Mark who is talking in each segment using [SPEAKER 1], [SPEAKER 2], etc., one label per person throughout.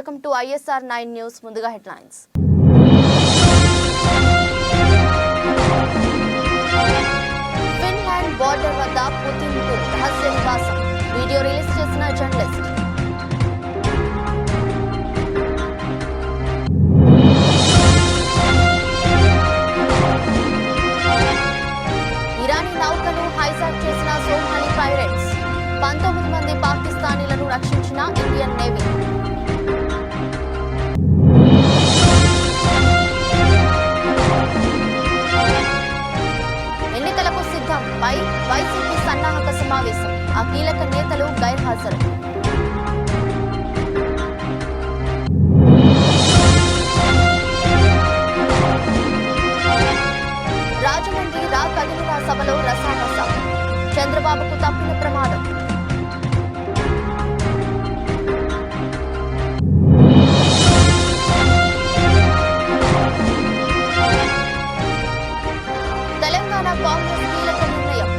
[SPEAKER 1] Welcome to ISR 9 news. ముందుగా headlines. Finland border వద్ద Putin కు రహస్య నివాసం. వీడియో రిలీజ్ చేసిన జర్నలిస్ట్. ఇరానీ నౌకను హైజాక్ చేసిన సోమాలి పైరేట్స్. 19 మంది పాకిస్తానీలను రక్షించిన ఇండియన్ నేవీ. ఎన్నికలకు సిద్ధం పై వైసీపీ సన్నాహక సమావేశం. ఆ కీలక నేతలు గైర్హాజరు. రాజమండ్రి రా కదిలిన సభలో రసాయన చంద్రబాబుకు తప్పిన ప్రమాదం. తెలంగాణ కాంగ్రెస్ కీలక నిర్ణయం.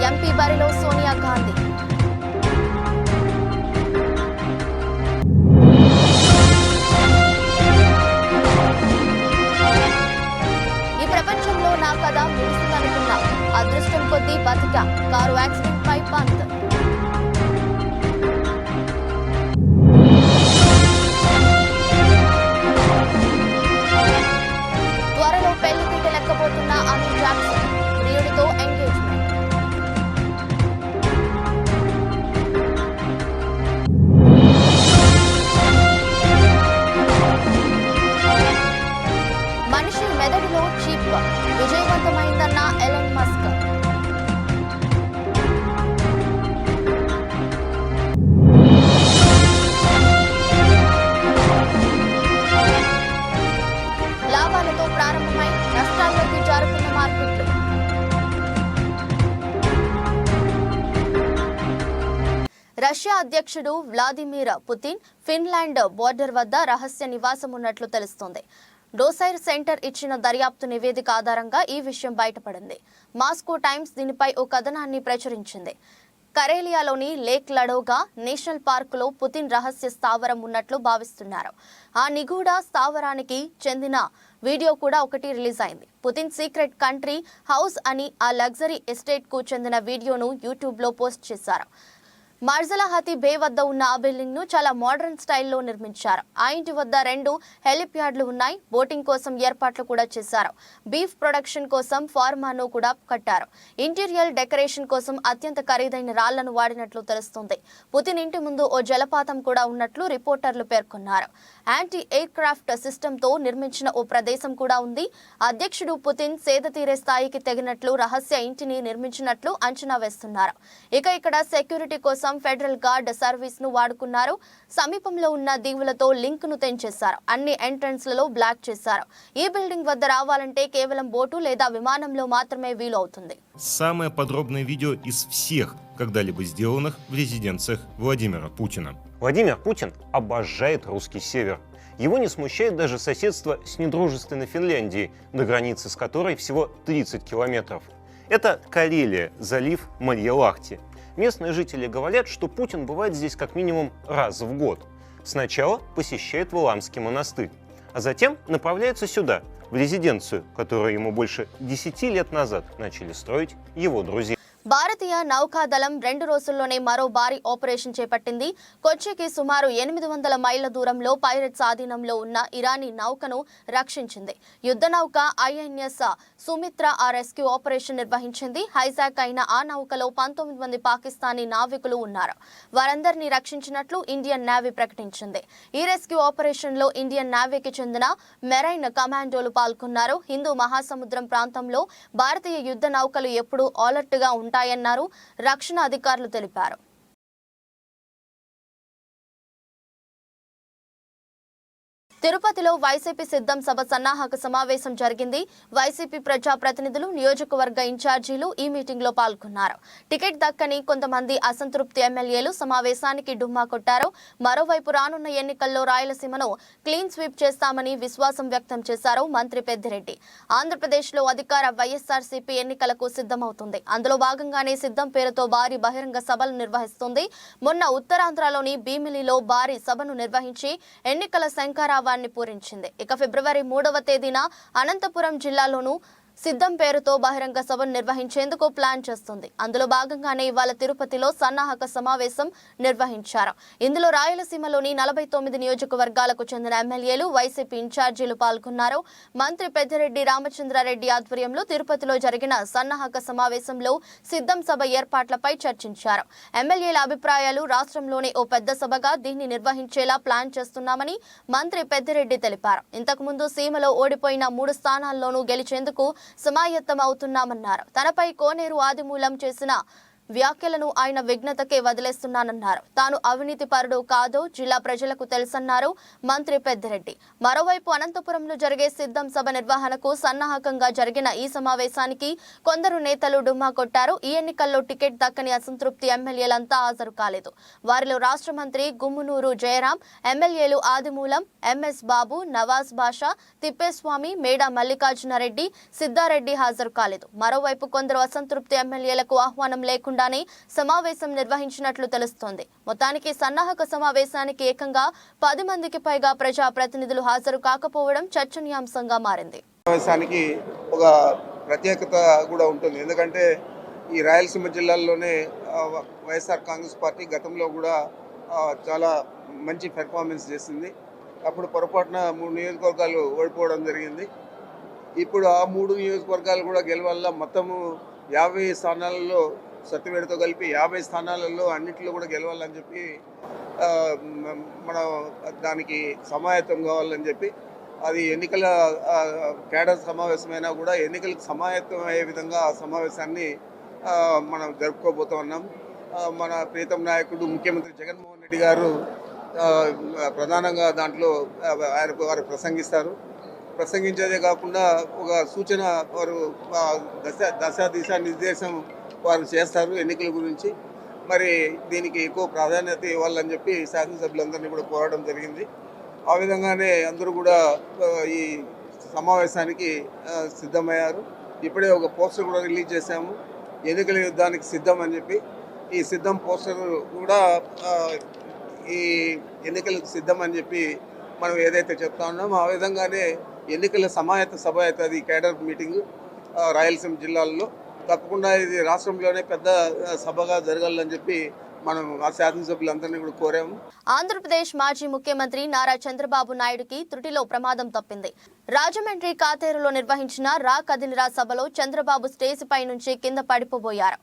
[SPEAKER 1] ఎంపీ బరిలో సోనియా గాంధీ. ఈ ప్రపంచంలో నా కథ ముగిసిందనుకున్నా, అదృష్టం కొద్దీ బతికా. కారు యాక్సిడెంట్ పై పంత్. త్వరలో పెళ్లిపీట లెక్కబోతున్న అమిత్ జాక్సన్. ప్రియుడితో ఎంగేజ్మెంట్. మనిషి మెదడులో చిప్ విజయవంతమైందన్న ఎలన్ మస్క్. లాభాలతో ప్రారంభమై నష్టాల్లోకి జారుతున్న మార్కెట్లు. రష్యా అధ్యక్షుడు వ్లాదిమిర్ పుతిన్ ఫిన్లాండ్ బోర్డర్ వద్ద రహస్య నివాసం ఉన్నట్లు తెలుస్తోంది. డోసైర్ సెంటర్ ఇచ్చిన దర్యాప్తు నివేదిక ఆధారంగా ఈ విషయం బయటపడింది. మాస్కో టైమ్స్ దీనిపై ఓ కథనాన్ని ప్రచురించింది. కరేలియాలోని లేక్ లడోగా నేషనల్ పార్కులో పుతిన్ రహస్య స్థావరం ఉన్నట్లు భావిస్తున్నారు. ఆ నిగూఢ స్థావరానికి చెందిన వీడియో కూడా ఒకటి రిలీజ్ అయింది. పుతిన్ సీక్రెట్ కంట్రీ హౌస్ అని ఆ లగ్జరీ ఎస్టేట్ కు చెందిన వీడియోను యూట్యూబ్ లో పోస్ట్ చేశారు. మార్జలహతి బే వద్ద ఉన్న ఆ బిల్డింగ్ ను చాలా మోడర్న్ స్టైల్లో నిర్మించారు. ఆ ఇంటి వద్ద 2 హెలిప్యాడ్లు ఉన్నాయి. బోటింగ్ కోసం ఏర్పాట్లు కూడా చేశారు. బీఫ్ ప్రొడక్షన్ కోసం ఫార్మాను కూడా కట్టారు. ఇంటీరియర్ డెకరేషన్ కోసం అత్యంత ఖరీదైన రాళ్లను వాడినట్లు తెలుస్తుంది. పుతిన్ ఇంటి ముందు ఓ జలపాతం కూడా ఉన్నట్లు రిపోర్టర్లు పేర్కొన్నారు. యాంటీ ఎయిర్ క్రాఫ్ట్ సిస్టమ్ తో నిర్మించిన ఓ ప్రదేశం కూడా ఉంది. అధ్యక్షుడు పుతిన్ సేద తీరే స్థాయికి తెగినట్లు రహస్య ఇంటిని నిర్మించినట్లు అంచనా వేస్తున్నారు. ఇక్కడ సెక్యూరిటీ కోసం ఫెడరల్ గార్డ్ సర్వీస్ ను వాడుకున్నారు. సమీపంలో ఉన్న దీవులతో లింక్ ను తెంచేశారు. అన్ని ఎంట్రన్స్ లలో బ్లాక్ చేశారు. ఈ బిల్డింగ్ వద్ద రావాలంటే కేవలం బోటు లేదా విమానంలో మాత్రమే వీలు అవుతుంది.
[SPEAKER 2] Самое подробное видео из всех когда-либо сделанных в резиденциях Владимира Путина.
[SPEAKER 3] Владимир Путин обожает русский север. Его не смущает даже соседство с недружественной Финляндией, до границы с которой всего 30 километров. Это Карелия, залив Марья-Лахти. Местные жители говорят, что Путин бывает здесь как минимум раз в год. Сначала посещает Валаамский монастырь, а затем направляется сюда, в резиденцию, которую ему больше 10 лет назад начали строить его друзья.
[SPEAKER 1] భారతీయ నౌకాదళం 2 రోజుల్లోనే మరో భారీ ఆపరేషన్ చేపట్టింది. కొచ్చికి సుమారు 800 మైళ్ల దూరంలో పైరట్స్ ఆధీనంలో ఉన్న ఇరానీ నౌకను రక్షించింది. యుద్ధ నౌక INS సుమిత్ర ఆ రెస్క్యూ ఆపరేషన్ నిర్వహించింది. హైజాక్ అయిన ఆ నౌకలో 19 మంది పాకిస్తానీ నావికులు ఉన్నారు. వారందరినీ రక్షించినట్లు ఇండియన్ నేవీ ప్రకటించింది. ఈ రెస్క్యూ ఆపరేషన్ లో ఇండియన్ నేవీకి చెందిన మెరైన్ కమాండోలు పాల్గొన్నారు. హిందూ మహాసముద్రం ప్రాంతంలో భారతీయ యుద్ధ నౌకలు ఎప్పుడూ అలర్ట్ గా ఉంటాయన్నారు రక్షణ అధికారులు తెలిపారు. తిరుపతిలో వైసీపీ సిద్ధం సభ సన్నాహక సమావేశం జరిగింది. వైసీపీ ప్రజా ప్రతినిధులు, నియోజకవర్గ ఇన్ఛార్జీలు ఈ మీటింగ్ లో పాల్గొన్నారు. టికెట్ దక్కని కొంతమంది అసంతృప్తి ఎమ్మెల్యేలు సమావేశానికి డుమ్మా కొట్టారు. మరోవైపు రానున్న ఎన్నికల్లో రాయలసీమను క్లీన్ స్వీప్ చేస్తామని విశ్వాసం వ్యక్తం చేశారు మంత్రి పెద్దిరెడ్డి. ఆంధ్రప్రదేశ్ లో అధికార వైఎస్ఆర్సీపీ ఎన్నికలకు సిద్ధమవుతుంది. అందులో భాగంగానే సిద్ధం పేరుతో భారీ బహిరంగ సభలు నిర్వహిస్తుంది. మొన్న ఉత్తరాంధ్రలోని భీమిలిలో భారీ సభను నిర్వహించి ఎన్నికల శంఖారావాన్ని పూరించింది. ఇక ఫిబ్రవరి 3వ తేదీన అనంతపురం జిల్లాలోను సిద్ధం పేరుతో బహిరంగ సభను నిర్వహించేందుకు ప్లాన్ చేస్తుంది. అందులో భాగంగానే ఇవాళ తిరుపతిలో సన్నాహక సమావేశం నిర్వహించారు. ఇందులో రాయలసీమలోని 49 నియోజకవర్గాలకు చెందిన ఎమ్మెల్యేలు, వైసీపీ ఇన్ఛార్జీలు పాల్గొన్నారు. మంత్రి పెద్దిరెడ్డి రామచంద్రారెడ్డి ఆధ్వర్యంలో తిరుపతిలో జరిగిన సన్నాహక సమావేశంలో సిద్ధం సభ ఏర్పాట్లపై చర్చించారు. ఎమ్మెల్యేల అభిప్రాయాలు, రాష్ట్రంలోనే ఓ పెద్ద సభగా దీన్ని నిర్వహించేలా ప్లాన్ చేస్తున్నామని మంత్రి పెద్దిరెడ్డి తెలిపారు. ఇంతకుముందు సీమలో ఓడిపోయిన 3 స్థానాల్లోనూ గెలిచేందుకు సమాయత్తం అవుతున్నామన్నారు. తనపై కోనేరు ఆదిమూలం చేసిన వ్యాఖ్యలను ఆయన విఘ్నతకే వదిలేస్తున్నానన్నారు. తాను అవినీతి పరుడు కాదో జిల్లా ప్రజలకు తెలుసన్నారు మంత్రి పెద్దిరెడ్డి. మరోవైపు అనంతపురంలో జరిగే సిద్ధం సభ నిర్వహణకు సన్నాహకంగా జరిగిన ఈ సమావేశానికి కొందరు నేతలు డుమ్మా కొట్టారు. ఈ ఎన్నికల్లో టికెట్ దక్కని అసంతృప్తి ఎమ్మెల్యేలంతా హాజరు కాలేదు. వారిలో రాష్ట్ర మంత్రి గుమ్మనూరు జయరాం, ఎమ్మెల్యేలు ఆదిమూలం, ఎంఎస్ బాబు, నవాజ్ బాషా, తిప్పేస్వామి, మేడా మల్లికార్జునరెడ్డి, సిద్ధారెడ్డి హాజరు కాలేదు. మరోవైపు కొందరు అసంతృప్తి ఎమ్మెల్యేలకు ఆహ్వానం లేకుండా సమావేశం నిర్వహించినట్లు తెలుస్తోంది. మొత్తానికి సన్నాహక సమావేశానికి ఏకంగా 10 మందికి పైగా ప్రజా ప్రతినిధులు హాజరు కాకపోవడం చర్చనీయాంశంగా మారింది.
[SPEAKER 4] సమావేశానికి ఒక ప్రత్యేకత కూడా ఉంటుంది. ఎందుకంటే ఈ రాయలసీమ జిల్లాల్లోనే వైఎస్ఆర్ కాంగ్రెస్ పార్టీ గతంలో కూడా చాలా మంచి పెర్ఫార్మెన్స్ చేసింది. అప్పుడు పొరపాటున 3 నియోజకవర్గాలు ఓడిపోవడం జరిగింది. ఇప్పుడు ఆ 3 నియోజకవర్గాలు కూడా గెలవాల. మొత్తము 50 స్థానాలలో సత్యవేడితో కలిపి 50 స్థానాలలో అన్నింటిలో కూడా గెలవాలని చెప్పి మన దానికి సమాయత్తం కావాలని చెప్పి అది ఎన్నికల కేడర్ సమావేశమైనా కూడా ఎన్నికలకు సమాయత్తం అయ్యే విధంగా ఆ సమావేశాన్ని మనం జరుపుకోబోతూ ఉన్నాం. మన ప్రీతం నాయకుడు ముఖ్యమంత్రి జగన్మోహన్ రెడ్డి గారు ప్రధానంగా దాంట్లో వారు ప్రసంగిస్తారు. ప్రసంగించేదే కాకుండా ఒక సూచన వారు దశ నిర్దేశం వారు చేస్తారు ఎన్నికల గురించి. మరి దీనికి ఎక్కువ ప్రాధాన్యత ఇవ్వాలని చెప్పి శాసనసభ్యులందరినీ కూడా కోరడం జరిగింది. ఆ విధంగానే అందరూ కూడా ఈ సమావేశానికి సిద్ధమయ్యారు. ఇప్పుడే ఒక పోస్టర్ కూడా రిలీజ్ చేశాము, ఎన్నికల యుద్ధానికి సిద్ధం అని చెప్పి. ఈ సిద్ధం పోస్టర్ కూడా ఈ ఎన్నికలకు సిద్ధం అని చెప్పి మనం ఏదైతే చెప్తా ఉన్నామో ఆ విధంగానే ఎన్నికల సమాయత్త సభ అవుతుంది కేడర్ మీటింగ్ రాయలసీమ జిల్లాల్లో. తప్పకుండా ఇది రాష్ట్రంలోనే పెద్ద సభగా జరగాలని చెప్పి మనం ఆ శాసనసభ్యులందరినీ కూడా కోరాము.
[SPEAKER 1] ఆంధ్రప్రదేశ్ మాజీ ముఖ్యమంత్రి నారా చంద్రబాబు నాయుడుకి త్రుటిలో ప్రమాదం తప్పింది. రాజమండ్రి కాతేరులో నిర్వహించిన రా కదిలిరా సభలో చంద్రబాబు స్టేజ్ పై నుంచి కింద పడిపోబోయారు.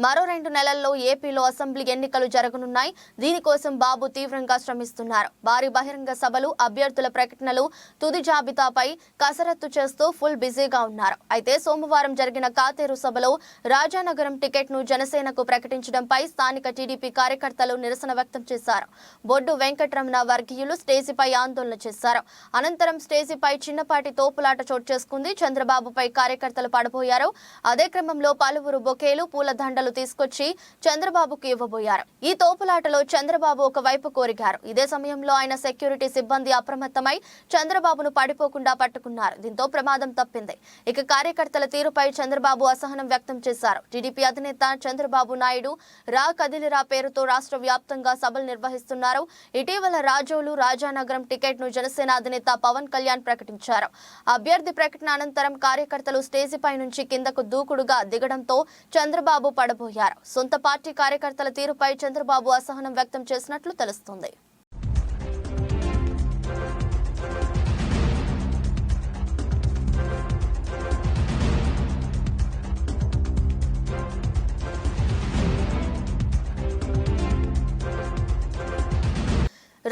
[SPEAKER 1] మరో 2 నెలల్లో ఏపీలో అసెంబ్లీ ఎన్నికలు జరగనున్నాయి. దీనికోసం బాబు తీవ్రంగా శ్రమిస్తున్నారు. భారీ బహిరంగ సభలు, అభ్యర్థుల ప్రకటనలు, తుది జాబితాపై కసరత్తు చేస్తూ ఫుల్ బిజీగా ఉన్నారు. అయితే సోమవారం జరిగిన కాతేరు సభలో రాజానగరం టికెట్ను జనసేనకు ప్రకటించడంపై స్థానిక టీడీపీ కార్యకర్తలు నిరసన వ్యక్తం చేశారు. బొడ్డు వెంకటరమణ వర్గీయులు స్టేజీపై ఆందోళన చేశారు. అనంతరం స్టేజీపై చిన్నపాటి తోపులాట చోటు చేసుకుంది. చంద్రబాబుపై కార్యకర్తలు పడబోయారు. అదే క్రమంలో పలువురు బొకేలు, పూలదండలు తీసుకొచ్చి చంద్రబాబుకు ఇవ్వబోయారు. ఈ తోపులాటలో చంద్రబాబు ఒకవైపు కోరిగారు. ఇదే సమయంలో ఆయన సెక్యూరిటీ సిబ్బంది అప్రమత్తమై చంద్రబాబును పడిపోకుండా పట్టుకున్నారు. దీంతో ప్రమాదం తప్పింది. ఇక కార్యకర్తల తీరుపై చంద్రబాబు అసహనం వ్యక్తం చేశారు. టీడీపీ అధినేత చంద్రబాబు నాయుడు రా కదిలిరా పేరుతో రాష్ట్ర వ్యాప్తంగా సభలు నిర్వహిస్తున్నారు. ఇటీవల రాజోలు, రాజానగరం టికెట్ను జనసేన అధినేత పవన్ కళ్యాణ్ ప్రకటించారు. అభ్యర్థి ప్రకటన అనంతరం కార్యకర్తలు స్టేజీపై నుంచి కిందకు దూకుడుగా దిగడంతో చంద్రబాబు పడబోయారు. సొంత పార్టీ కార్యకర్తల తీరుపై చంద్రబాబు అసహనం వ్యక్తం చేసినట్లు తెలుస్తోంది.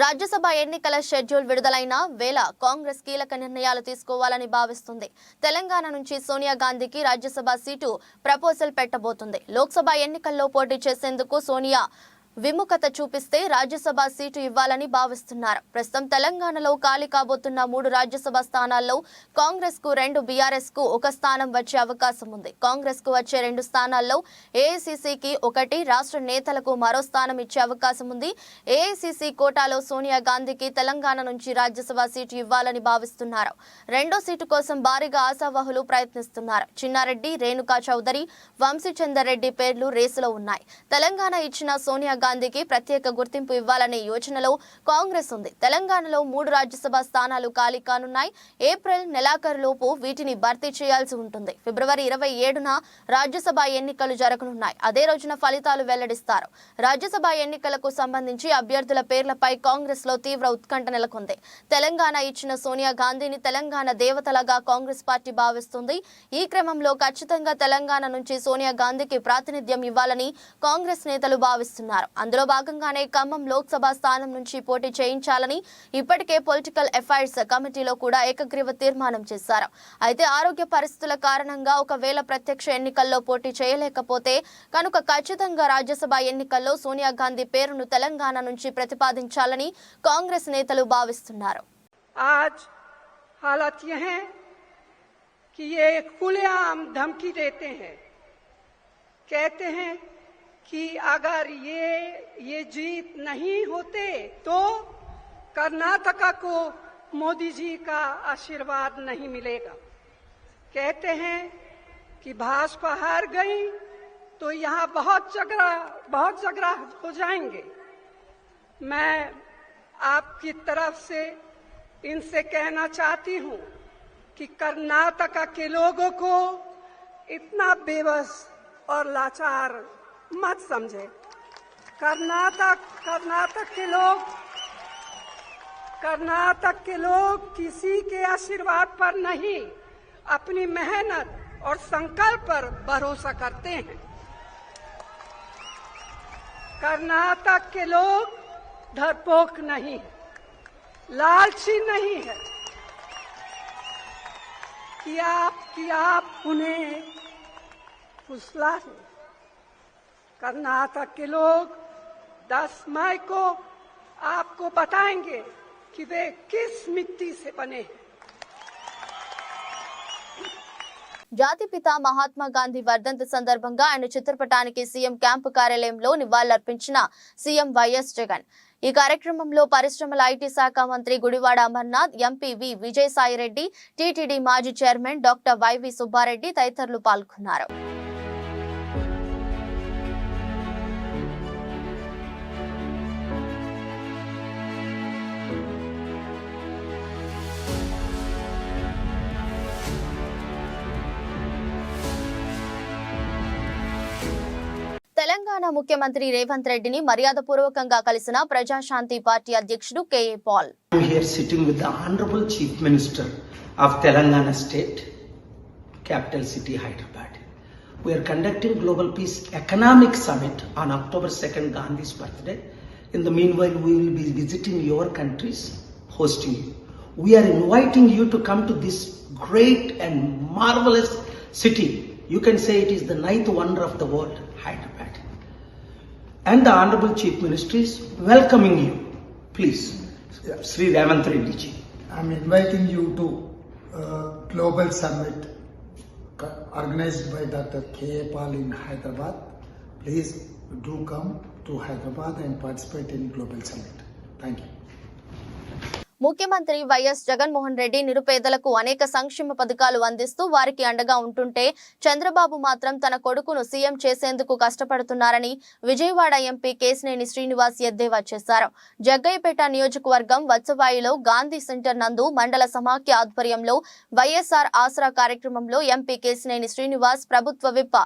[SPEAKER 1] రాజ్యసభ ఎన్నికల షెడ్యూల్ విడుదలైన వేళ కాంగ్రెస్ కీలక నిర్ణయాలు తీసుకోవాలని భావిస్తుంది. తెలంగాణ నుంచి సోనియా గాంధీకి రాజ్యసభ సీటు ప్రపోజల్ పెట్టబోతుంది. లోక్సభ ఎన్నికల్లో పోటీ చేసేందుకు సోనియా విముఖత చూపిస్తే రాజ్యసభ సీటు ఇవ్వాలని భావిస్తున్నారు. ప్రస్తుతం తెలంగాణలో ఖాళీ కాబోతున్న 3 రాజ్యసభ స్థానాల్లో కాంగ్రెస్ కు 2, బీఆర్ఎస్ కు 1 స్థానం వచ్చే అవకాశం ఉంది. కాంగ్రెస్ కు వచ్చే 2 స్థానాల్లో ఏఐసీసీకి 1, రాష్ట్ర నేతలకు మరో స్థానం ఇచ్చే అవకాశం ఉంది. ఏఐసీసీ కోటాలో సోనియా గాంధీకి తెలంగాణ నుంచి రాజ్యసభ సీటు ఇవ్వాలని భావిస్తున్నారు. 2వ సీటు కోసం భారీగా ఆశావహులు ప్రయత్నిస్తున్నారు. చిన్నారెడ్డి, రేణుకా చౌదరి, వంశీచందర్ రెడ్డి పేర్లు రేసులో ఉన్నాయి. తెలంగాణ ఇచ్చిన సోనియా గాంధీకి ప్రత్యేక గుర్తింపు ఇవ్వాలనే యోచనలో కాంగ్రెస్ ఉంది. తెలంగాణలో 3 రాజ్యసభ స్థానాలు ఖాళీ కానున్నాయి. ఏప్రిల్ నెలాఖరులోపు వీటిని భర్తీ చేయాల్సి ఉంటుంది. ఫిబ్రవరి 27న రాజ్యసభ ఎన్నికలు జరగనున్నాయి. అదే రోజున ఫలితాలు వెల్లడిస్తారు. రాజ్యసభ ఎన్నికలకు సంబంధించి అభ్యర్థుల పేర్లపై కాంగ్రెస్ లో తీవ్ర ఉత్కంఠ నెలకొంది. తెలంగాణ ఇచ్చిన సోనియా గాంధీని తెలంగాణ దేవతలాగా కాంగ్రెస్ పార్టీ భావిస్తుంది. ఈ క్రమంలో ఖచ్చితంగా తెలంగాణ నుంచి సోనియా గాంధీకి ప్రాతినిధ్యం ఇవ్వాలని కాంగ్రెస్ నేతలు భావిస్తున్నారు. అందులో భాగంగానే ఖమ్మం లోక్సభ స్థానం నుంచి పోటీ చేయించాలని ఇప్పటికే పొలిటికల్ అఫైర్స్ కమిటీలో కూడా ఏకగ్రీవ తీర్మానం చేశారు. అయితే ఆరోగ్య పరిస్థితుల కారణంగా ఒకవేళ ప్రత్యక్ష ఎన్నికల్లో పోటీ చేయలేకపోతే కనుక ఖచ్చితంగా రాజ్యసభ ఎన్నికల్లో సోనియా గాంధీ పేరును తెలంగాణ నుంచి ప్రతిపాదించాలని కాంగ్రెస్ నేతలు భావిస్తున్నారు.
[SPEAKER 5] आज हालात ये हैं कि ये खुलेआम धमकी देते हैं, कहते हैं कि अगर ये जीत नहीं होते तो कर्नाटका को मोदी जी का आशीर्वाद नहीं मिलेगा। कहते हैं कि भाजपा हार गई तो यहाँ बहुत झगड़ा हो जाएंगे। मैं आपकी तरफ से इनसे कहना चाहती हूँ कि कर्नाटका के लोगों को इतना बेबस और लाचार मत समझे। कर्नाटक के लोग किसी के आशीर्वाद पर नहीं, अपनी मेहनत और संकल्प पर भरोसा करते हैं। कर्नाटक के लोग डरपोक नहीं, लालची नहीं है कि आप उन्हें फुसला दें। कर्नाटक के लोग 10 मई को आपको बताएंगे कि वे किस मिट्टी से बने हैं।
[SPEAKER 1] జాతిపిత మహాత్మా గాంధీ వర్ధంతి సందర్భంగా ఆయన చిత్రపటానికి సీఎం క్యాంపు కార్యాలయంలో నివాళులర్పించిన సీఎం వైఎస్ జగన్. ఈ కార్యక్రమంలో పరిశ్రమల ఐటీ శాఖ మంత్రి Gudivada Amarnath, MP V Vijayasaireddy, TTD మాజీ చైర్మన్ డాక్టర్ వైవి సుబ్బారెడ్డి తదితరులు పాల్గొన్నారు. తెలంగాణ ముఖ్యమంత్రి రేవంత్ రెడ్డిని మర్యాదపూర్వకంగా కలిసిన ప్రజాశాంతి పార్టీ అధ్యక్షుడు KA Paul.
[SPEAKER 6] I'm here sitting with the Honorable Chief Minister of Telangana State, capital city Hyderabad. We are conducting Global Peace Economic Summit on October 2nd, Gandhi's birthday. In the meanwhile, we will be visiting your countries, hosting you. We are inviting you to come to this great and marvelous city. You can say it is the 9th wonder of the world, Hyderabad. And the Honorable Chief Minister is welcoming you. Please, Sri Ravant Reddy ji.
[SPEAKER 7] I'm inviting you to Global Summit organized by Dr. K.A. Pal in Hyderabad. Please do come to Hyderabad and participate in Global Summit. Thank you.
[SPEAKER 1] ముఖ్యమంత్రి YS Jaganmohan Reddy నిరుపేదలకు అనేక సంక్షేమ పథకాలు అందిస్తూ వారికి అండగా ఉంటుంటే చంద్రబాబు మాత్రం తన కొడుకును సీఎం చేసేందుకు కష్టపడుతున్నారని విజయవాడ ఎంపీ కేశినేని శ్రీనివాస్ ఎద్దేవా చేశారు. జగ్గయ్యపేట నియోజకవర్గం వత్సవాయిలో గాంధీ సెంటర్ నందు మండల సమాఖ్య ఆధ్వర్యంలో వైఎస్ఆర్ ఆసరా కార్యక్రమంలో ఎంపీ కేశినేని శ్రీనివాస్, ప్రభుత్వ whip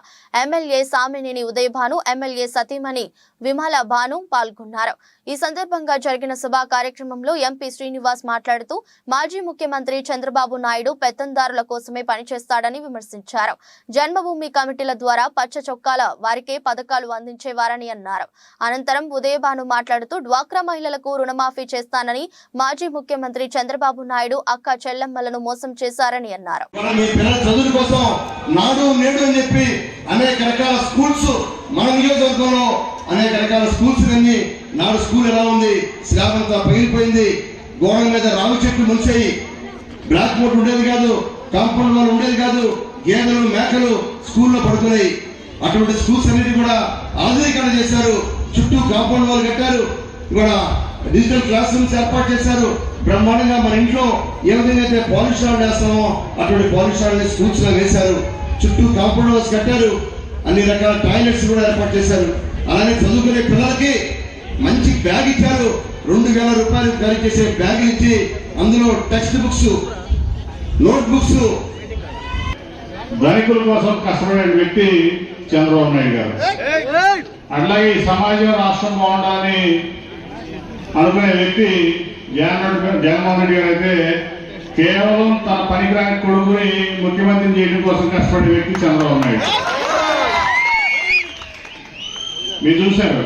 [SPEAKER 1] MLA Samineni Udayabhanu, MLA సతీమణి విమల భాను పాల్గొన్నారు. ఈ సందర్భంగా జరిగిన సభా కార్యక్రమంలో ఎంపీ శ్రీనివాస్ మాట్లాడుతూ మాజీ ముఖ్యమంత్రి చంద్రబాబు నాయుడు పెత్తందారుల కోసమే పనిచేస్తాడని విమర్శించారు. జన్మభూమి కమిటీల ద్వారా పచ్చ చొక్కాల వారికే పథకాలు అందించేవారని అన్నారు. అనంతరం ఉదయభాను మాట్లాడుతూ డ్వాక్రా మహిళలకు రుణమాఫీ చేస్తానని మాజీ ముఖ్యమంత్రి చంద్రబాబు నాయుడు అక్క చెల్లెమ్మలను మోసం చేశారని అన్నారు.
[SPEAKER 8] అనేక రకాల స్కూల్స్ మన నియోజకవర్గంలో అనేక రకాల స్కూల్స్ అన్ని నాడు స్కూల్ ఎలా ఉంది, స్లాబ్ అంతా పగిలిపోయింది, గోడల మీద రావి చెట్లు ముంచాయి, బ్లాక్ బోర్డ్ ఉండేది కాదు, కాంపౌండ్ వాల్ ఉండేది కాదు, గేదెలు మేకలు స్కూల్లో పడుతున్నాయి. అటువంటి స్కూల్స్ అన్నిటి కూడా ఆధునీకరణ చేశారు, చుట్టూ కాంపౌండ్ వాల్ కట్టారు, ఇవాళ డిజిటల్ క్లాస్ రూమ్స్ ఏర్పాటు చేశారు. బ్రహ్మాండంగా మన ఇంట్లో ఏ విధంగా అయితే పాలిష్ రాళ్ళు వేస్తామో అటువంటి పాలిష్ రాళ్ళని స్కూల్స్ లో వేశారు, చుట్టూ కాంపౌండ్ వాల్స్ కట్టారు, అన్ని రకాల టాయిలెట్స్ కూడా ఏర్పాటు చేశారు. అలానే చదువుకునే పిల్లలకి మంచి బ్యాగ్ ఇచ్చారు, 2000 రూపాయలు ఖరీదు చేసే బ్యాగ్ ఇచ్చి అందులో టెక్స్ట్ బుక్స్, నోట్ బుక్స్.
[SPEAKER 9] ధనికుల కోసం కష్టపడే వ్యక్తి చంద్రబాబు నాయుడు గారు. అట్లాగే ఈ సమాజం రాష్ట్రం బాగుండాలని అనుకునే వ్యక్తి జగన్మోహన్ రెడ్డి గారు అయితే కేవలం తన పనికిరాని కొడుకుని ముఖ్యమంత్రిని చేయడం కోసం కష్టపడే వ్యక్తి చంద్రబాబు నాయుడు. మీరు చూశారు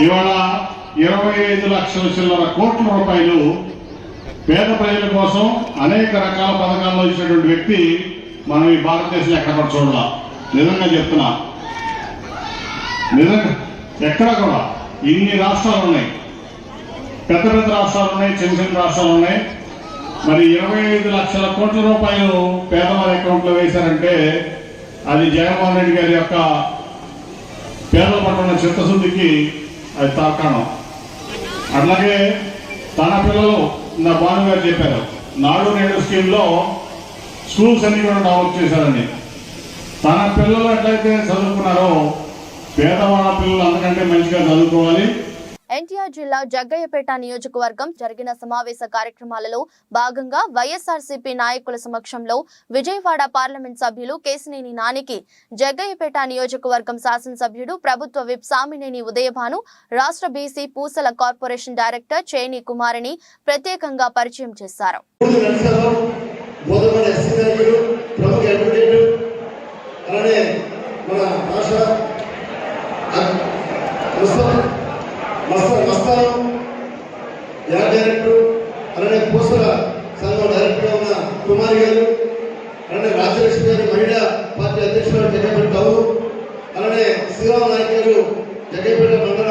[SPEAKER 9] ఇవాళ 25 లక్షల చిల్లర కోట్ల రూపాయలు పేద ప్రజల కోసం అనేక రకాల పథకాల్లో ఇచ్చినటువంటి వ్యక్తి మనం ఈ భారతదేశంలో ఎక్కడ కూడా చూడాల. నిజంగా చెప్తున్నా, నిజంగా ఎక్కడ కూడా ఇన్ని రాష్ట్రాలు ఉన్నాయి, పెద్ద పెద్ద రాష్ట్రాలు ఉన్నాయి, చిన్న చిన్న రాష్ట్రాలు ఉన్నాయి. మరి 25 లక్షల కోట్ల రూపాయలు పేదవారి అకౌంట్ లో వేశారంటే అది జగన్మోహన్ రెడ్డి గారి యొక్క పేదల పట్ల ఉన్న చిత్తశుద్ధికి అది తార్కాణం. అట్లాగే తన పిల్లలు నా భాను గారు చెప్పారు, నాడు నేడు స్కీమ్ లో స్కూల్స్ అన్ని కూడా డెవలప్ చేశారని. తన పిల్లలు ఎట్లయితే చదువుకున్నారో పేదవాళ్ళ పిల్లలు అంతకంటే మంచిగా చదువుకోవాలి.
[SPEAKER 1] ఎన్టీఆర్ జిల్లా జగ్గయ్యపేట నియోజకవర్గం జరిగిన సమావేశ కార్యక్రమాలలో భాగంగా వైఎస్ఆర్సీపీ నాయకుల సమక్షంలో విజయవాడ పార్లమెంట్ సభ్యులు కేశినేని నానికి జగ్గయ్యపేట నియోజకవర్గం శాసనసభ్యుడు ప్రభుత్వ విప్ సామినేని ఉదయభాను, రాష్ట్ర బీసీ పూసల కార్పొరేషన్ డైరెక్టర్ చేని కుమారిని ప్రత్యేకంగా పరిచయం చేశారు.
[SPEAKER 8] మస్తానం యాడ్ డైరెక్టర్, అలానే పూసల సంఘం డైరెక్టర్గా ఉన్న కుమారి గారు, అలానే రాజ్యలక్ష్మి గారు మహిళా పార్టీ అధ్యక్షులు జగ్గయ్యపేట టౌన్, అలానే శ్రీరామ్ నాయక్ గారు జగ్గయ్యపేట మండల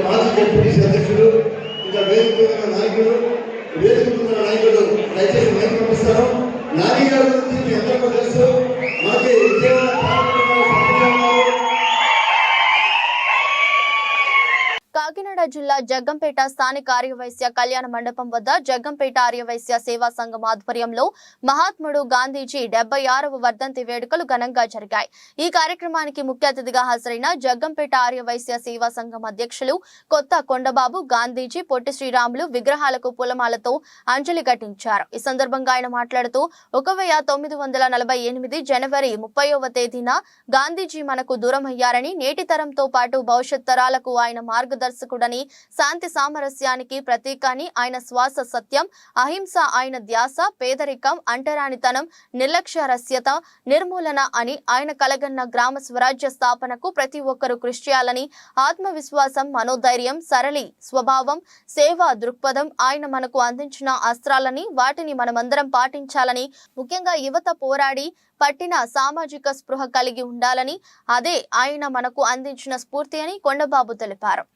[SPEAKER 8] మాజీ జడ్పీటీసీ అధ్యక్షులు, ఇంకా వేదిక నాయకులు, దయచేసి మైక్ పంపిస్తారు. నాని గారి గురించి మీ అందరికీ తెలుసు, మాకు
[SPEAKER 1] కాకినాడ జిల్లా జగ్గంపేట స్థానిక ఆర్యవైశ్య కళ్యాణ మండపం వద్ద జగ్గంపేట ఆర్యవైశ్య సేవా సంఘం ఆధ్వర్యంలో మహాత్ముడు గాంధీజీ 76వ వర్ధంతి వేడుకలు ఘనంగా జరిగాయి. ఈ కార్యక్రమానికి ముఖ్య అతిథిగా హాజరైన జగ్గంపేట ఆర్యవైశ్య సేవా సంఘం అధ్యక్షులు కొత్త కొండబాబు గాంధీజీ పొట్టి శ్రీరాములు విగ్రహాలకు పూలమాలతో అంజలి ఘటించారు. ఈ సందర్భంగా ఆయన మాట్లాడుతూ 1948 జనవరి 30వ తేదీన గాంధీజీ మనకు దూరమయ్యారని, నేటి తరంతో పాటు భవిష్యత్ తరాలకు ఆయన మార్గదర్శకుడని, శాంతి సామరస్యానికి ప్రతీకాని, ఆయన శ్వాస సత్యం, అహింస ఆయన ధ్యాస, పేదరికం, అంటరానితనం, నిర్లక్ష్యరస్యత నిర్మూలన అని, ఆయన కలగన్న గ్రామ స్వరాజ్య స్థాపనకు ప్రతి ఒక్కరూ కృషి చేయాలని, ఆత్మవిశ్వాసం, మనోధైర్యం, సరళి స్వభావం, సేవా దృక్పథం ఆయన మనకు అందించిన అస్త్రాలని, వాటిని మనమందరం పాటించాలని, ముఖ్యంగా యువత పోరాడి పట్టిన సామాజిక స్పృహ కలిగి ఉండాలని, అదే ఆయన మనకు అందించిన స్ఫూర్తి అని కొండబాబు తెలిపారు.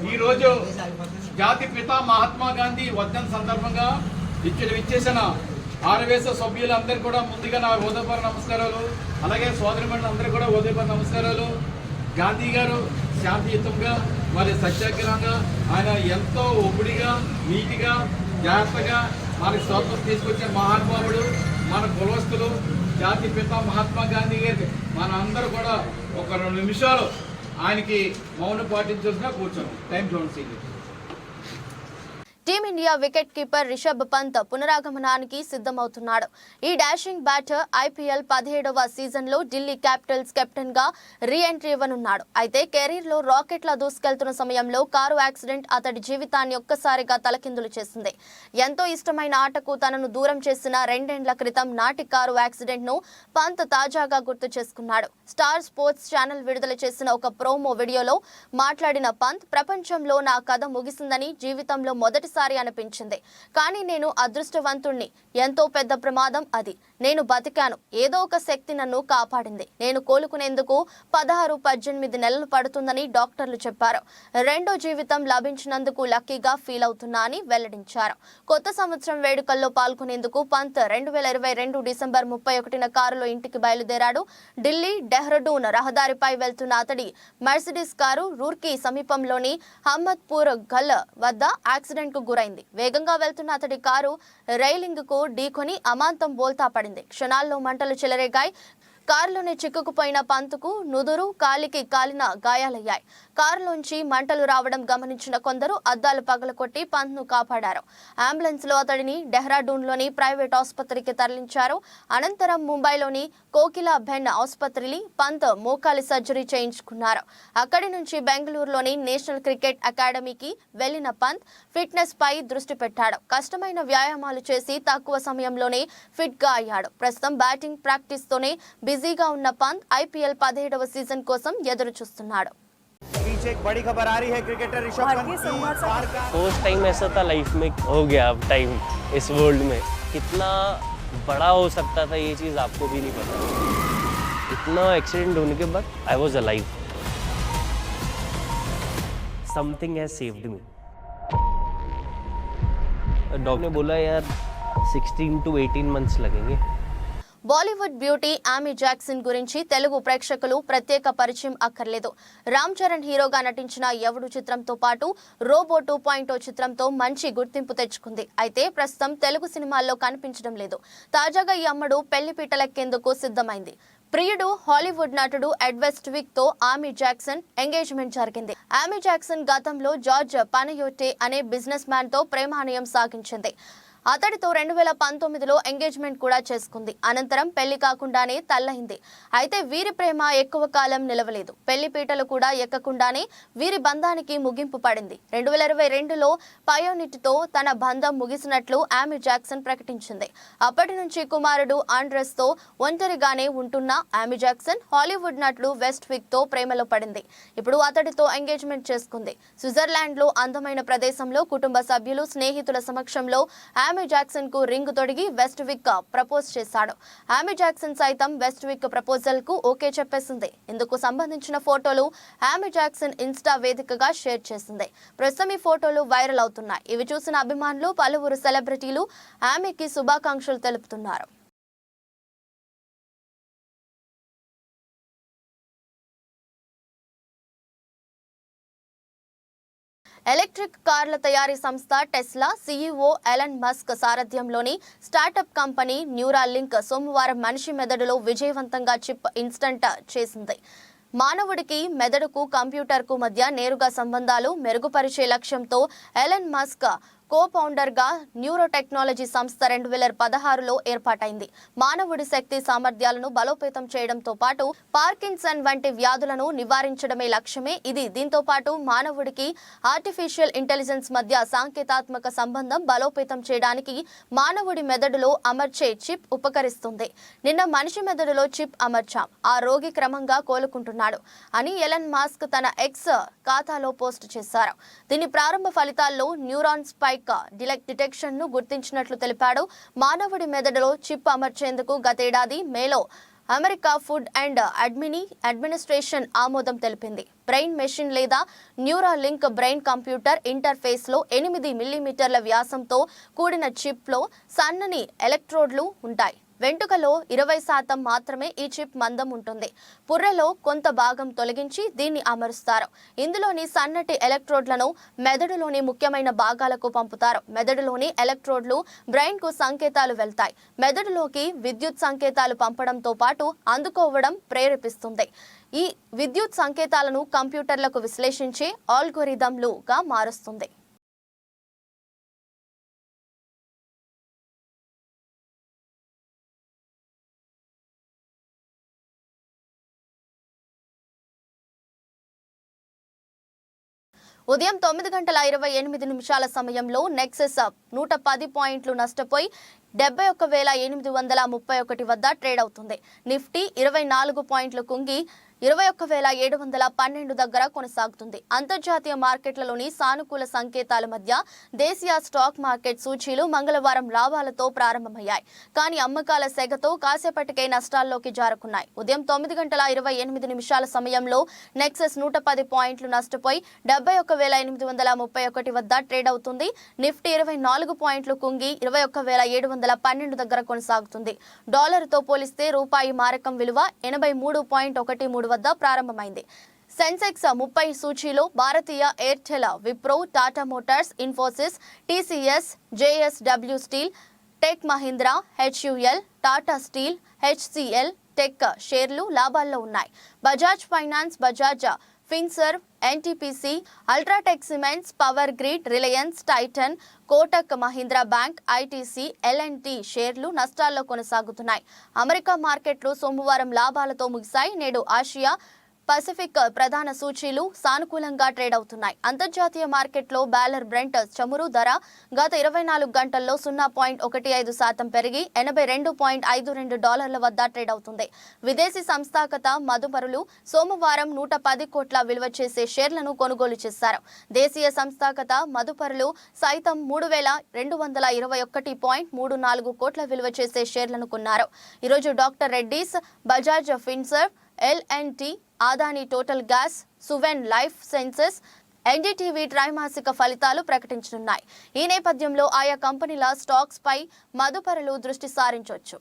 [SPEAKER 10] ఈ రోజు జాతి పిత మహాత్మా గాంధీ వర్ధంతి సందర్భంగా విచ్చేసిన ఆర్యవైశ్య సభ్యులందరూ కూడా ముందుగా నా హృదయపూర్వక నమస్కారాలు. అలాగే సోదరిమణులు అందరూ కూడా హృదయపూర్వక నమస్కారాలు. గాంధీ గారు శాంతియుతంగా మరి సత్యాగ్రహంగా ఆయన ఎంతో ఒప్పుడిగా నీటిగా జాగ్రత్తగా మనకి స్వాతంత్రం తీసుకొచ్చిన మహానుభావుడు, మన కులవస్తులు జాతి పిత మహాత్మా గాంధీ గారికి మన అందరూ కూడా ఒక 2 నిమిషాలు ఆయనకి మౌనం పాటించాల్సిన కూర్చోం. టైం చూడండి.
[SPEAKER 1] Team India wicket keeper Rishabh Pant పునరాగమనానికి సిద్ధమవుతున్నాడు. ఈ డాషింగ్ బ్యాటర్ IPL 17వ సీజన్లో ఢిల్లీ క్యాపిటల్స్ కెప్టెన్ గా రీ ఎంట్రీ ఇవ్వనున్నాడు. అయితే కెరీర్ లో రాకెట్ల దూసుకెళ్తున్న సమయంలో కారు యాక్సిడెంట్ అతడి జీవితాన్ని ఒక్కసారిగా తలకిందులు చేసింది. ఎంతో ఇష్టమైన ఆటకు తనను దూరం చేసిన 2 ఏళ్ల క్రితం నాటి కారు యాక్సిడెంట్ ను పంత్ తాజాగా గుర్తు చేసుకున్నాడు. స్టార్ స్పోర్ట్స్ ఛానల్ విడుదల చేసిన ఒక ప్రోమో వీడియోలో మాట్లాడిన పంత్, ప్రపంచంలో నా కథ ముగిసిందని జీవితంలో మొదటిసారి అనిపించింది. కానీ నేను అదృష్టవంతుణ్ణి. ఎంతో పెద్ద ప్రమాదం అది. నేను బతికాను. ఏదో ఒక శక్తి నన్ను కాపాడింది. నేను కోలుకునేందుకు 16-18 నెలలు పడుతుందని డాక్టర్లు చెప్పారు. రెండో జీవితం లభించినందుకు లక్కీగా ఫీల్ అవుతున్నా అని వెల్లడించారు. కొత్త సంవత్సరం వేడుకల్లో పాల్గొనేందుకు పంత్ 2022 డిసెంబర్ 31న కారులో ఇంటికి బయలుదేరాడు. ఢిల్లీ డెహ్రాడూన్ రహదారిపై వెళ్తున్న అతడి మెర్సిడీస్ కారు రూర్కీ సమీపంలోని హమ్మద్పూర్ గల్ వద్ద యాక్సిడెంట్ కు గురైంది. వేగంగా వెళ్తున్న అతడి కారు రైలింగ్ కు ఢీకొని అమాంతం బోల్తా పడింది. క్షణాల్లో మంటలు చెలరేగాయి. కారులోనే చిక్కుకుపోయిన పంత్కు నుదురు, కాలికి కాలిన గాయాలయ్యాయి. కారులోంచి మంటలు రావడం గమనించిన కొందరు అద్దాలు పగలకొట్టి పంత్ను కాపాడారు. అంబులెన్స్ లో అతడిని డెహ్రాడూన్లోని ప్రైవేట్ ఆసుపత్రికి తరలించారు. అనంతరం ముంబైలోని కోకిలా బెన్ ఆసుపత్రిలో పంత్ మోకాలి సర్జరీ చేయించుకున్నారు. అక్కడి నుంచి బెంగళూరులోని నేషనల్ క్రికెట్ అకాడమీకి వెళ్లిన పంత్ ఫిట్నెస్ పై దృష్టి పెట్టాడు. కష్టమైన వ్యాయామాలు చేసి తక్కువ సమయంలోనే ఫిట్ గా అయ్యాడు. ప్రస్తుతం బ్యాటింగ్ ప్రాక్టీస్ తోనే బిజీగా ఉన్న పంత్ IPL 17వ సీజన్ కోసం ఎదురు చూస్తున్నాడు.
[SPEAKER 11] फर्स्ट टाइम ऐसा था लाइफ में हो गया अब टाइम इस वर्ल्ड में कितना बड़ा हो सकता था ये चीज़ आपको भी नहीं पता. इतना एक्सीडेंट होने के बाद I was alive. Something has saved me. Doctor ने बोला यार 16 to 18 months लगेंगे.
[SPEAKER 1] బాలీవుడ్ బ్యూటీ ఆమీ జాక్సన్ గురించి తెలుగు ప్రేక్షకులు ప్రత్యేక పరిచయం అక్కర్లేదు. రామ్ చరణ్ హీరోగా నటించిన ఎవడు చిత్రంతో పాటు రోబో 2.0 చిత్రంతో మంచి గుర్తింపు తెచ్చుకుంది. అయితే ప్రస్తుతం తెలుగు సినిమాల్లో కనిపించడం లేదు. తాజాగా ఈ అమ్మడు పెళ్లిపీటలెక్కేందుకు సిద్ధమైంది. ప్రియుడు హాలీవుడ్ నటుడు ఎడ్ వెస్ట్విక్ తో ఆమీ జాక్సన్ ఎంగేజ్మెంట్ జరిగింది. ఆమీ జాక్సన్ గతంలో జార్జ్ పనయోటే అనే బిజినెస్ మ్యాన్ తో ప్రేమానయం సాగించింది. అతడితో 2019లో ఎంగేజ్మెంట్ కూడా చేసుకుంది. అనంతరం పెళ్లి కాకుండానే తల్లయింది. అయితే వీరి ప్రేమ ఎక్కువ కాలం నిలవలేదు. పెళ్లి పీటలు కూడా ఎక్కకుండానే వీరి బంధానికి ముగింపు పడింది. 2022లో పయోనిట్తో తన బంధం ముగిసినట్లు ఆమీ జాక్సన్ ప్రకటించింది. అప్పటి నుంచి కుమారుడు ఆండ్రెస్ తో ఒంటరిగానే ఉంటున్న ఆమీ జాక్సన్ హాలీవుడ్ నటుడు వెస్ట్విక్ తో ప్రేమలో పడింది. ఇప్పుడు అతడితో ఎంగేజ్మెంట్ చేసుకుంది. స్విట్జర్లాండ్ లో అందమైన ప్రదేశంలో కుటుంబ సభ్యులు, స్నేహితుల సమక్షంలో ఆమీ జాక్సన్ కు రింగ్ తొడిగి వెస్ట్విక్ ప్రపోజ్ చేశాడు. ఆమీ జాక్సన్ సైతం వెస్ట్విక్ ప్రపోజల్ కు ఓకే చెప్పేసింది. ఇందుకు సంబంధించిన ఫోటోలు ఆమీ జాక్సన్ ఇన్స్టా వేదికగా షేర్ చేసింది. ప్రస్తుతం ఈ ఫోటోలు వైరల్ అవుతున్నాయి. ఇవి చూసిన అభిమానులు, పలువురు సెలబ్రిటీలు ఆమెకి శుభాకాంక్షలు తెలుపుతున్నారు. ఎలక్ట్రిక్ కార్ల తయారీ సంస్థ టెస్లా CEO ఎలన్ మస్క్ సారథ్యంలోని స్టార్టప్ కంపెనీ న్యూరాలింక్ సోమవారం మనిషి మెదడులో విజయవంతంగా చిప్ ఇన్స్టంట్ చేసింది. మానవుడికి మెదడుకు కంప్యూటర్కు మధ్య నేరుగా సంబంధాలు మెరుగుపరిచే లక్ష్యంతో ఎలన్ మస్క్ కో-ఫౌండర్ గా న్యూరో టెక్నాలజీ సంస్థ 2016లో ఏర్పాటైంది. మానవుడి శక్తి సామర్థ్యాలను బలోపేతం చేయడంతో పాటు పార్కిన్సన్ వంటి వ్యాధులను నివారించడమే లక్ష్యమే ఇది. దీంతో పాటు మానవుడికి ఆర్టిఫిషియల్ ఇంటెలిజెన్స్ మధ్య సాంకేతాత్మక సంబంధం బలోపేతం చేయడానికి మానవుడి మెదడులో అమర్చే చిప్ ఉపకరిస్తుంది. నిన్న మనిషి మెదడులో చిప్ అమర్చాం. ఆ రోగి క్రమంగా కోలుకుంటున్నాడు అని ఎలన్ మస్క్ తన ఎక్స్ ఖాతాలో పోస్ట్ చేశారు. దీని ప్రారంభ ఫలితాల్లో న్యూరాన్ స్పైక్ డిటెక్షన్ ను గుర్తించినట్లు తెలిపాడు. మానవుడి మెదడులో చిప్ అమర్చేందుకు గతేడాది మేలో అమెరికా ఫుడ్ అండ్ అడ్మినిస్ట్రేషన్ ఆమోదం తెలిపింది. బ్రెయిన్ మెషిన్ లేదా న్యూరాలింక్ బ్రెయిన్ కంప్యూటర్ ఇంటర్ఫేస్ లో 8 మిల్లీమీటర్ల వ్యాసంతో కూడిన చిప్ లో సన్నని ఎలక్ట్రోడ్లు ఉంటాయి. వెంట్రుకలో 20% మాత్రమే ఈ చిప్ మందం ఉంటుంది. పుర్రెలో కొంత భాగం తొలగించి దీన్ని అమరుస్తారు. ఇందులోని సన్నటి ఎలక్ట్రోడ్లను మెదడులోని ముఖ్యమైన భాగాలకు పంపుతారు. మెదడులోని ఎలక్ట్రోడ్లు బ్రెయిన్ కు సంకేతాలు వెళ్తాయి. మెదడులోకి విద్యుత్ సంకేతాలు పంపడంతో పాటు అందుకోవడం ప్రేరేపిస్తుంది. ఈ విద్యుత్ సంకేతాలను కంప్యూటర్లకు విశ్లేషించే ఆల్గోరిథంలుగా మారుస్తుంది. ఉదయం 9:28 సమయంలో నెక్సెస్ 110 పాయింట్లు నష్టపోయి 71,831 వద్ద ట్రేడ్ అవుతుంది. నిఫ్టీ 24 పాయింట్లు కుంగి 21,712 దగ్గర కొనసాగుతుంది. అంతర్జాతీయ మార్కెట్లలోని సానుకూల సంకేతాల మధ్య దేశీయ స్టాక్ మార్కెట్ సూచీలు మంగళవారం లాభాలతో ప్రారంభమయ్యాయి. కానీ అమ్మకాల సెగతో కాసేపటికే నష్టాల్లోకి జారుకున్నాయి. ఉదయం 9:28 సమయంలో నెక్సెస్ 110 పాయింట్లు నష్టపోయి 71,831 వద్ద ట్రేడ్ అవుతుంది. నిఫ్టీ 24 పాయింట్లు కుంగి 21,712 దగ్గర కొనసాగుతుంది. డాలర్తో పోలిస్తే రూపాయి మారకం విలువ 83.13 వద్ద ప్రారంభమైంది. సెన్సెక్స్ 30 సూచీలో భారతీయ Airtel, Wipro, Tata Motors, Infosys, TCS, JSW Steel, Tech Mahindra, HUL, Tata Steel, HCL Tech షేర్లు లాభాల్లో ఉన్నాయి. Bajaj Finance, Bajaj Finserv, NTPC, UltraTech Cements, Power Grid, Reliance, Titan, Kotak Mahindra Bank, ITC, LNT షేర్లు నష్టాల్లో కొనసాగుతున్నాయి. అమెరికా మార్కెట్లు సోమవారం లాభాలతో ముగిశాయి. నేడు ఆసియా పసిఫిక్ ప్రధాన సూచీలు సానుకూలంగా ట్రేడ్ అవుతున్నాయి. అంతర్జాతీయ మార్కెట్లో బ్యాలర్ బ్రెంట్ చమురు ధర గత 24 గంటల్లో 0.15% పెరిగి $82.52 వద్ద ట్రేడ్ అవుతుంది. విదేశీ సంస్థాగత మదుపరులు సోమవారం 110 కోట్ల విలువ చేసే షేర్లను కొనుగోలు చేశారు. దేశీయ సంస్థాగత మదుపరులు సైతం 3,221.34 కోట్ల విలువ చేసే షేర్లను కొన్నారు. ఈరోజు Doctor Reddy's, Bajaj Finserv, LNT, Adani Total Gas, Suven Life Sciences, NDTV త్రైమాసిక ఫలితాలు ప్రకటించనున్నాయి. ఈ నేపథ్యంలో ఆయా కంపెనీల స్టాక్స్ పై మదుపరులు దృష్టి సారించవచ్చు.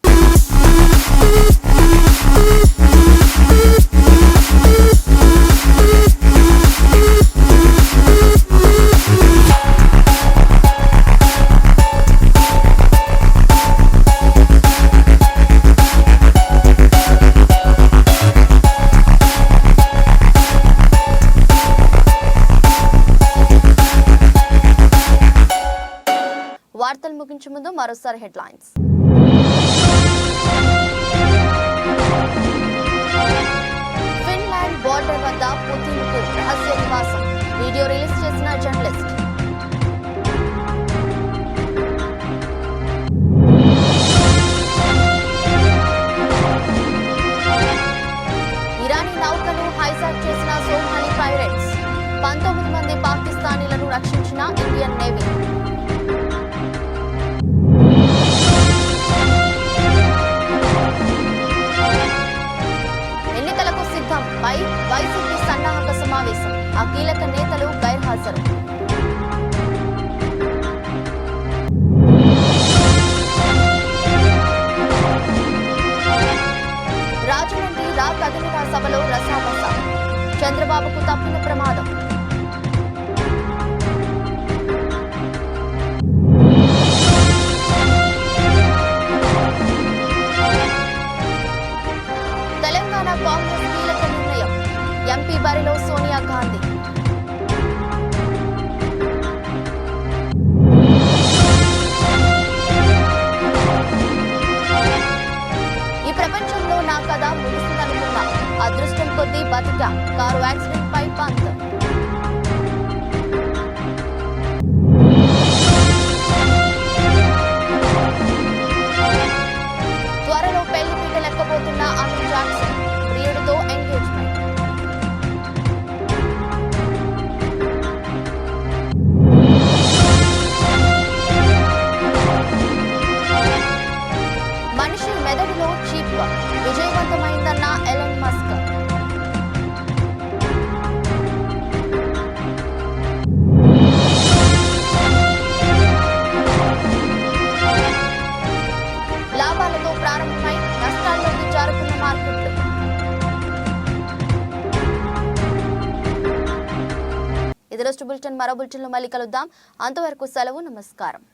[SPEAKER 1] వార్తలు ముగించే ముందు మరోసారి హెడ్లైన్స్. ఫిన్లాండ్ బోర్డర్ వద్ద పుతిన్కు రహస్య నివాసం, వీడియో రిలీజ్ చేసిన జర్నలిస్ట్. ఇరానీ నౌకను హైజాక్ చేసిన సోమాలి పైరేట్స్, 19 మంది పాకిస్తానీలను రక్షించిన ఇండియన్ నేవీ. వైసీపీ సన్నాహక సమావేశం, ఆ కీలక నేతలు గైర్హాజరు. రాజమండ్రి రా కదలిరా సభలో రసాబస, చంద్రబాబుకు తప్పిన ప్రమాదం. తెలంగాణ కాంగ్రెస్ కీలక నిర్ణయం, ఎంపీ బరిలో సోనియా గాంధీ. ఈ ప్రపంచంలో నా కథ ముగిసిందనుకున్నా, అదృష్టం కొద్దీ బతికా, కారు యాక్సిడెంట్ పై పంత్. త్వరలో పెళ్లి పీట లెక్కబోతున్న అమిత్ జాక్సన్, ప్రియుడితో ఎంగేజ్మెంట్. మనిషి మెదడులో చిప్ విజయవంతమైందన్న ఎలన్ మస్క్. లాభాలతో ప్రారంభమై నష్టాల్లోకి జారుకున్న మార్కెట్లు. ఇది రోజు బులెటిన్. మరో బులెటిన్లో మళ్ళీ కలుద్దాం. అంతవరకు సెలవు. నమస్కారం.